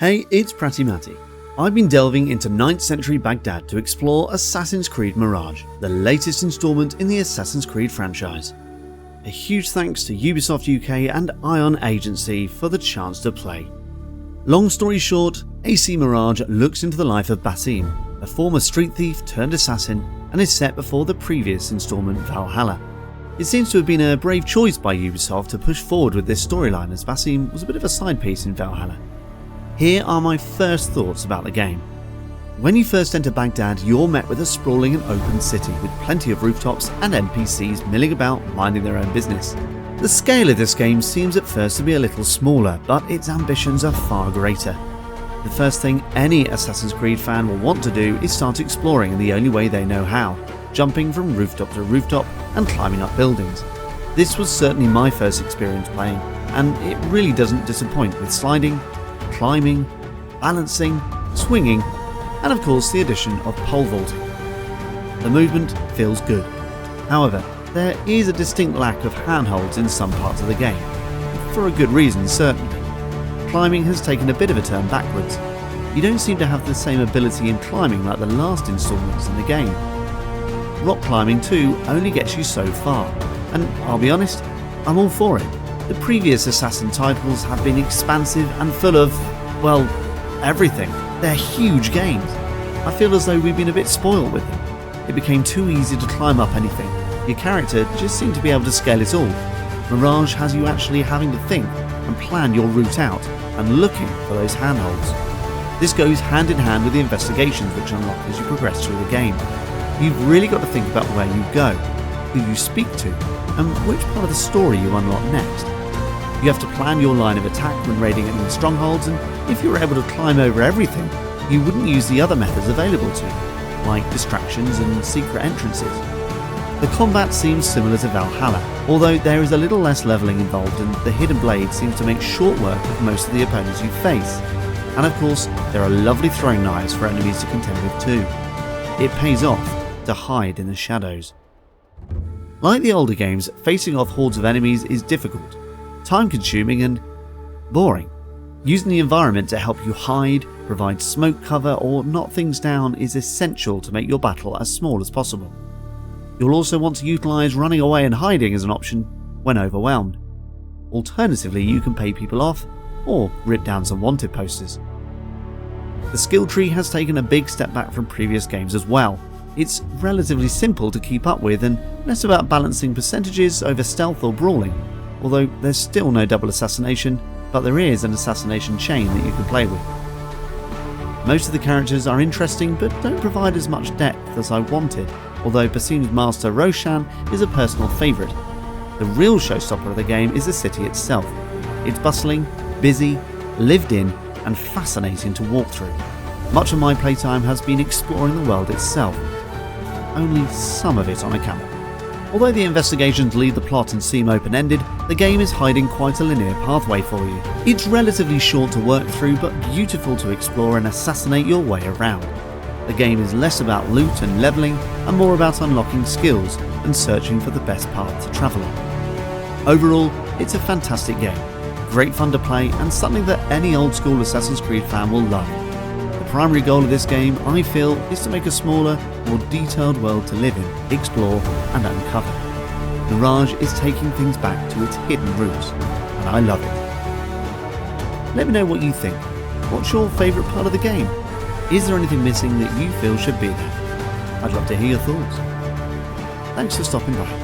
Hey, it's Pratty Matty. I've been delving into 9th century Baghdad to explore Assassin's Creed Mirage, the latest installment in the Assassin's Creed franchise. A huge thanks to Ubisoft UK and Ion Agency for the chance to play. Long story short, AC Mirage looks into the life of Basim, a former street thief turned assassin, and is set before the previous installment Valhalla. It seems to have been a brave choice by Ubisoft to push forward with this storyline, as Basim was a bit of a side piece in Valhalla. Here are my first thoughts about the game. When you first enter Baghdad, you're met with a sprawling and open city with plenty of rooftops and NPCs milling about minding their own business. The scale of this game seems at first to be a little smaller, but its ambitions are far greater. The first thing any Assassin's Creed fan will want to do is start exploring in the only way they know how, jumping from rooftop to rooftop and climbing up buildings. This was certainly my first experience playing, and it really doesn't disappoint with sliding, climbing, balancing, swinging, and of course the addition of pole vaulting. The movement feels good. However, there is a distinct lack of handholds in some parts of the game, for a good reason certainly. Climbing has taken a bit of a turn backwards. You don't seem to have the same ability in climbing like the last installments in the game. Rock climbing too only gets you so far, and I'll be honest, I'm all for it. The previous Assassin titles have been expansive and full of, well, everything. They're huge games. I feel as though we've been a bit spoiled with them. It became too easy to climb up anything. Your character just seemed to be able to scale it all. Mirage has you actually having to think and plan your route out and looking for those handholds. This goes hand in hand with the investigations which unlock as you progress through the game. You've really got to think about where you go, who you speak to, and which part of the story you unlock next. You have to plan your line of attack when raiding enemy strongholds, and if you were able to climb over everything, you wouldn't use the other methods available to you, like distractions and secret entrances. The combat seems similar to Valhalla, although there is a little less levelling involved, and the hidden blade seems to make short work of most of the opponents you face. And of course, there are lovely throwing knives for enemies to contend with too. It pays off to hide in the shadows. Like the older games, facing off hordes of enemies is difficult, time-consuming and boring. Using the environment to help you hide, provide smoke cover or knock things down is essential to make your battle as small as possible. You'll also want to utilise running away and hiding as an option when overwhelmed. Alternatively, you can pay people off or rip down some wanted posters. The skill tree has taken a big step back from previous games as well. It's relatively simple to keep up with and less about balancing percentages over stealth or brawling, although there's still no double assassination, but there is an assassination chain that you can play with. Most of the characters are interesting but don't provide as much depth as I wanted, although Basim's master Roshan is a personal favourite. The real showstopper of the game is the city itself. It's bustling, busy, lived in and fascinating to walk through. Much of my playtime has been exploring the world itself, only some of it on a camera. Although the investigations lead the plot and seem open-ended, the game is hiding quite a linear pathway for you. It's relatively short to work through but beautiful to explore and assassinate your way around. The game is less about loot and levelling and more about unlocking skills and searching for the best path to travel on. Overall, it's a fantastic game, great fun to play and something that any old school Assassin's Creed fan will love. The primary goal of this game, I feel, is to make a smaller, more detailed world to live in, explore and uncover. Mirage is taking things back to its hidden roots, and I love it. Let me know what you think. What's your favourite part of the game? Is there anything missing that you feel should be there? I'd love to hear your thoughts. Thanks for stopping by.